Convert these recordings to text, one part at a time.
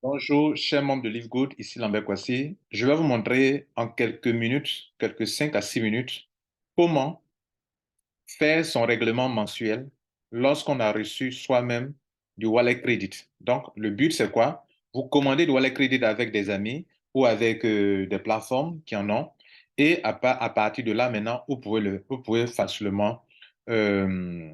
Bonjour, chers membres de LiveGood, ici Lambert Kwasi. Je vais vous montrer en quelques minutes, quelques 5 à 6 minutes, comment faire son règlement mensuel lorsqu'on a reçu soi-même du wallet credit. Donc, le but, c'est quoi? Vous commandez du wallet credit avec des amis ou avec des plateformes qui en ont. Et à partir de là, maintenant, vous pouvez facilement euh,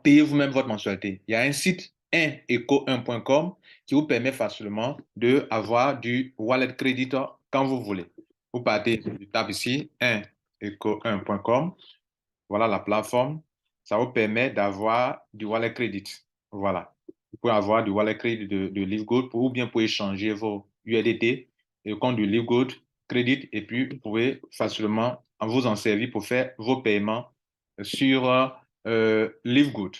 payer vous-même votre mensualité. Il y a un site 1eco1.com qui vous permet facilement d'avoir du wallet credit quand vous voulez. Vous partez du tab ici, 1eco1.com. Voilà la plateforme. Ça vous permet d'avoir du wallet credit. Voilà. Vous pouvez avoir du wallet credit de LiveGood ou bien vous pouvez changer vos USDT et le compte du LiveGood Credit et puis vous pouvez facilement vous en servir pour faire vos paiements sur LiveGood.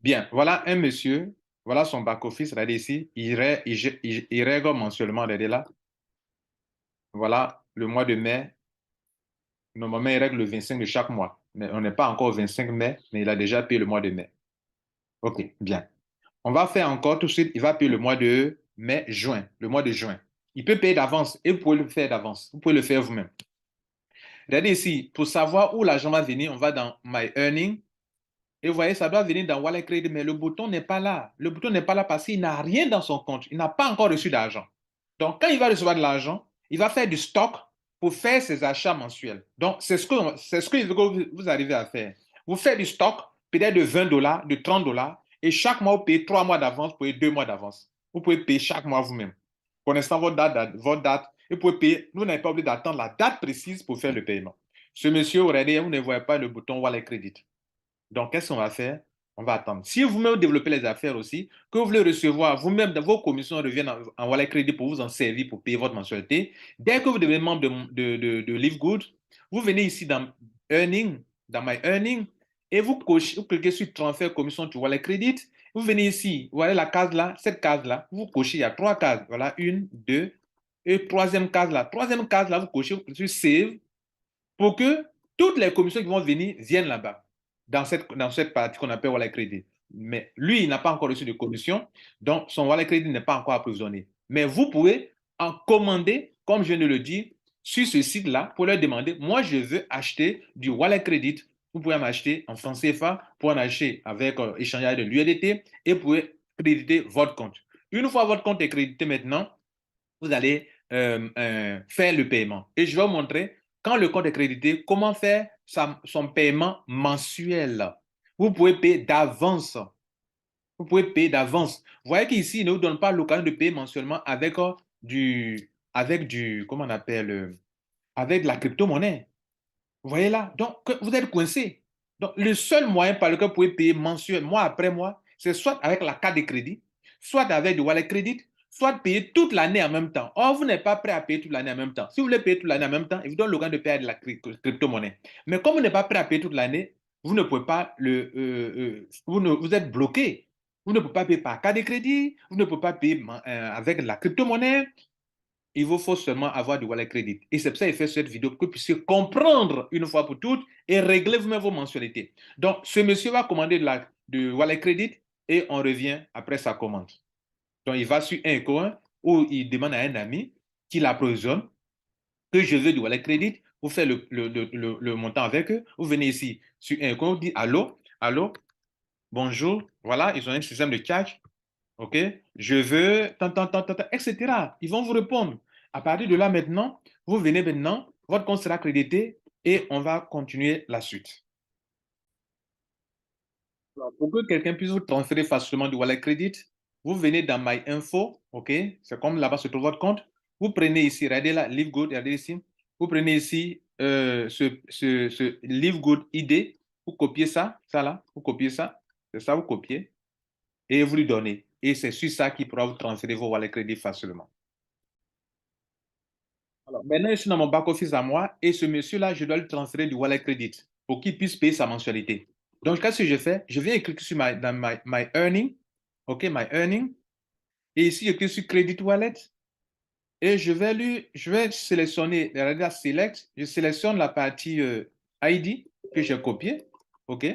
Bien, voilà un monsieur, voilà son back-office, regardez ici, il règle mensuellement, regardez là, voilà le mois de mai, normalement il règle le 25 de chaque mois, mais on n'est pas encore au 25 mai, mais il a déjà payé le mois de mai. Ok, bien. On va faire encore tout de suite, il va payer le mois de mai, juin, le mois de juin. Il peut payer d'avance et vous pouvez le faire d'avance, vous pouvez le faire vous-même. Regardez ici, pour savoir où l'argent va venir, on va dans My Earning. Et vous voyez, ça doit venir dans Wallet Credit, mais le bouton n'est pas là. Le bouton n'est pas là parce qu'il n'a rien dans son compte. Il n'a pas encore reçu d'argent. Donc, quand il va recevoir de l'argent, il va faire du stock pour faire ses achats mensuels. Donc, c'est ce que vous arrivez à faire. Vous faites du stock, peut-être de 20 dollars, de 30 dollars, et chaque mois, vous payez 3 mois d'avance, vous payez 2 mois d'avance. Vous pouvez payer chaque mois vous-même. Connaissant votre date, et vous pouvez payer. Vous n'avez pas oublié d'attendre la date précise pour faire le paiement. Ce monsieur, regardez, vous ne voyez pas le bouton Wallet Credit. Donc, qu'est-ce qu'on va faire? On va attendre. Si vous-même développez les affaires aussi, que vous voulez recevoir, vous-même, vos commissions reviennent en wallet crédit pour vous en servir pour payer votre mensualité, dès que vous devenez membre de LiveGood, vous venez ici dans Earning, dans My Earning, et vous cliquez sur Transfert commission to wallet credit. Vous venez ici, vous voyez la case là, cette case-là, vous cochez, il y a 3 cases. Voilà, une, deux, et troisième case là. Troisième case là, vous cochez, vous cliquez sur Save pour que toutes les commissions qui vont venir viennent là-bas, dans cette partie qu'on appelle Wallet Credit. Mais lui, il n'a pas encore reçu de commission, donc son Wallet Credit n'est pas encore approvisionné. Mais vous pouvez en commander, comme je viens de le dire, sur ce site-là, pour leur demander, moi, je veux acheter du Wallet Credit. Vous pouvez m'acheter en francs CFA, pour en acheter avec échanger de l'USDT et vous pouvez créditer votre compte. Une fois votre compte est crédité maintenant, vous allez faire le paiement. Et je vais vous montrer, quand le compte est crédité, comment faire son paiement mensuel. Vous pouvez payer d'avance. Vous pouvez payer d'avance. Vous voyez qu'ici, il ne vous donne pas l'occasion de payer mensuellement comment on appelle, avec de la crypto-monnaie. Vous voyez là? Donc, vous êtes coincé. Donc, le seul moyen par lequel vous pouvez payer mensuel, mois après mois, c'est soit avec la carte de crédit, soit avec du wallet crédit, soit payer toute l'année en même temps. Or, vous n'êtes pas prêt à payer toute l'année en même temps. Si vous voulez payer toute l'année en même temps, il vous donne l'occasion de payer de la crypto-monnaie. Mais comme vous n'êtes pas prêt à payer toute l'année, vous ne pouvez pas vous êtes bloqué. Vous ne pouvez pas payer par carte de crédit, vous ne pouvez pas payer avec la crypto-monnaie, il vous faut seulement avoir du wallet credit. Et c'est pour ça qu'il fait cette vidéo pour que vous puissiez comprendre une fois pour toutes et régler vous-même vos mensualités. Donc, ce monsieur va commander du wallet credit et on revient après sa commande. Donc, il va sur un coin où il demande à un ami qui l'approvisionne que je veux du wallet credit. Vous faites le montant avec eux. Vous venez ici sur un coin, vous dites allô, allô, bonjour. Voilà, ils ont un système de charge. OK? Je veux, etc. Ils vont vous répondre. À partir de là, maintenant, vous venez maintenant, votre compte sera crédité et on va continuer la suite. Alors, pour que quelqu'un puisse vous transférer facilement du wallet credit, vous venez dans My Info, OK? C'est comme là-bas se trouve votre compte. Vous prenez ici, regardez là, Live Good, regardez ici. Vous prenez ici ce Live Good ID, vous copiez ça là, vous copiez ça, c'est ça, vous copiez et vous lui donnez. Et c'est sur ça qu'il pourra vous transférer vos wallet credit facilement. Alors, maintenant, je suis dans mon back-office à moi et ce monsieur-là, je dois lui transférer du wallet credit pour qu'il puisse payer sa mensualité. Donc, qu'est-ce que je fais? Je viens cliquer sur dans my Earning. OK, My Earning. Et ici, je clique sur Credit Wallet et je vais sélectionner, regardez, Select. Je sélectionne la partie ID que j'ai copiée. OK.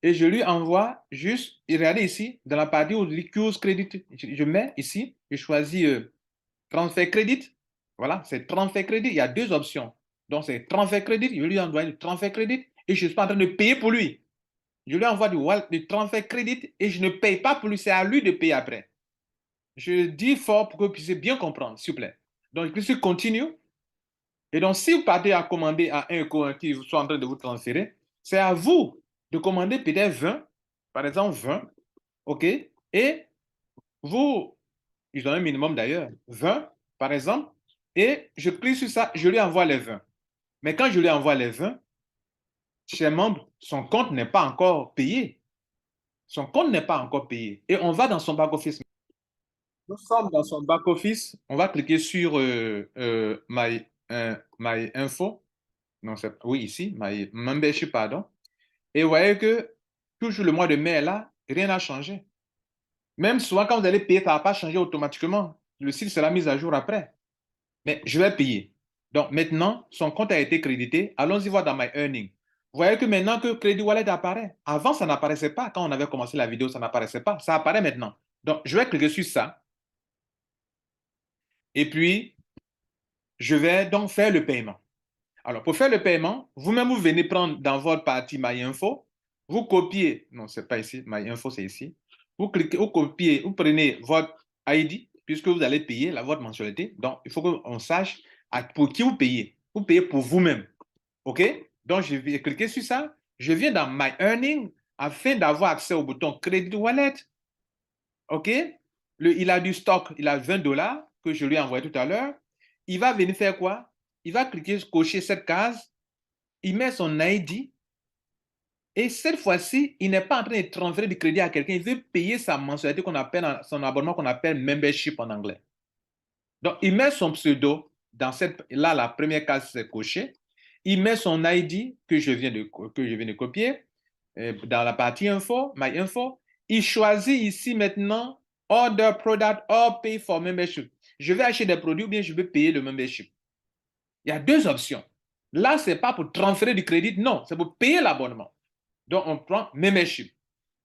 et je lui envoie juste, regardez ici, dans la partie où Use Credit, je mets ici, je choisis transfert crédit. Voilà, c'est transfert crédit. Il y a deux options. Donc, c'est transfert crédit. Je lui envoie le transfert crédit et je ne suis pas en train de payer pour lui. Je lui envoie du transfert crédit et je ne paye pas pour lui. C'est à lui de payer après. Je dis fort pour que vous puissiez bien comprendre, s'il vous plaît. Donc, je suis continue. Et donc, si vous partez à commander à un courant qui soit en train de vous transférer, c'est à vous de commander peut-être 20, par exemple 20, OK? Et vous, ils ont un minimum d'ailleurs, 20, par exemple, et je clique sur ça, je lui envoie les 20. Mais quand je lui envoie les 20, chez membre, son compte n'est pas encore payé. Son compte n'est pas encore payé. Et on va dans son back-office. Nous sommes dans son back-office. On va cliquer sur My Info. Non, oui, ici, My Membership, pardon. Et vous voyez que toujours le mois de mai est là, rien n'a changé. Même souvent, quand vous allez payer, ça ne va pas changer automatiquement. Le site sera mis à jour après. Mais je vais payer. Donc maintenant, son compte a été crédité. Allons-y voir dans My Earning. Vous voyez que maintenant que Credit Wallet apparaît. Avant, ça n'apparaissait pas. Quand on avait commencé la vidéo, ça n'apparaissait pas. Ça apparaît maintenant. Donc, je vais cliquer sur ça. Et puis, je vais donc faire le paiement. Alors, pour faire le paiement, vous-même, vous venez prendre dans votre partie My Info. Vous copiez. Non, ce n'est pas ici. My Info, c'est ici. Vous cliquez, vous copiez, vous prenez votre ID, puisque vous allez payer votre mensualité. Donc, il faut qu'on sache pour qui vous payez. Vous payez pour vous-même. OK? Donc, je vais cliquer sur ça. Je viens dans My Earning afin d'avoir accès au bouton Credit Wallet. OK? Il a du stock, il a 20 dollars que je lui ai envoyé tout à l'heure. Il va venir faire quoi? Il va cliquer, cocher cette case. Il met son ID. Et cette fois-ci, il n'est pas en train de transférer du crédit à quelqu'un. Il veut payer sa mensualité qu'on appelle, son abonnement qu'on appelle membership en anglais. Donc, il met son pseudo dans cette. Là, la première case, c'est coché. Il met son ID que je viens de copier dans la partie info, My Info. Il choisit ici maintenant Order Product or Pay for Membership. Je vais acheter des produits ou bien je vais payer le membership. Il y a deux options. Là, ce n'est pas pour transférer du crédit, non, c'est pour payer l'abonnement. Donc, on prend membership.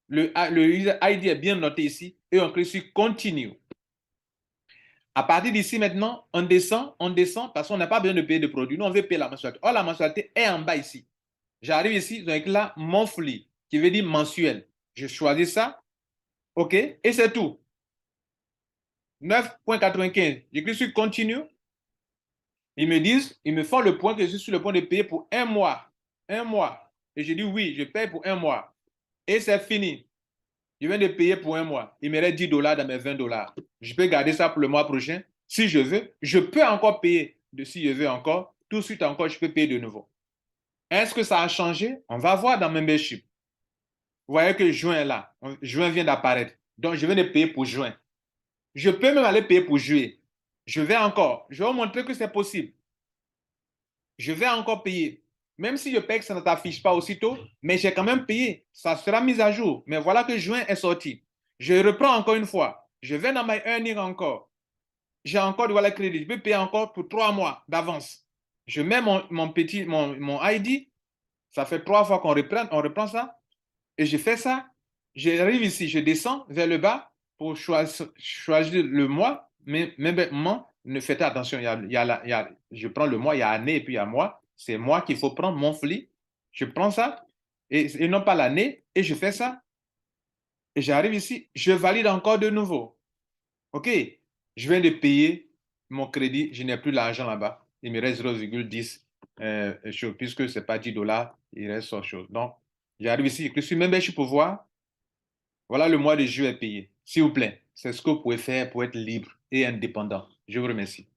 Le user ID est bien noté ici et on clique sur Continue. À partir d'ici maintenant, on descend parce qu'on n'a pas besoin de payer de produits. Nous, on veut payer la mensualité. Or, la mensualité est en bas ici. J'arrive ici, donc là, monthly, qui veut dire mensuel. Je choisis ça. OK? Et c'est tout. 9,95. Je clique sur Continue. Ils me font le point que je suis sur le point de payer pour un mois. Un mois. Et je dis oui, je paye pour un mois. Et c'est fini. Je viens de payer pour un mois. Il me reste 10 dollars dans mes 20 dollars. Je peux garder ça pour le mois prochain. Si je veux, je peux encore payer. Si je veux encore, tout de suite encore, je peux payer de nouveau. Est-ce que ça a changé? On va voir dans Membership. Vous voyez que juin est là. Juin vient d'apparaître. Donc, je viens de payer pour juin. Je peux même aller payer pour juillet. Je vais vous montrer que c'est possible. Je vais encore payer. Même si je paye que ça ne t'affiche pas aussitôt, mais j'ai quand même payé. Ça sera mis à jour. Mais voilà que juin est sorti. Je reprends encore une fois. Je vais dans My Earning encore. J'ai encore du wallet crédit. Je peux payer encore pour 3 mois d'avance. Je mets mon ID. Ça fait 3 fois qu'on reprend ça. Et je fais ça. J'arrive ici, je descends vers le bas pour choisir le mois. Mais ne faites attention. Je prends le mois, il y a année et puis il y a mois. C'est moi qu'il faut prendre, mon monthly. Je prends ça et non pas l'année. Et je fais ça. Et j'arrive ici, je valide encore de nouveau. OK, je viens de payer mon crédit, je n'ai plus l'argent là-bas. Il me reste 0,10 puisque ce n'est pas 10 dollars, il reste autre chose. Donc, j'arrive ici, je suis même je peux voir. Voilà le mois de juillet payé. S'il vous plaît, c'est ce que vous pouvez faire pour être libre et indépendant. Je vous remercie.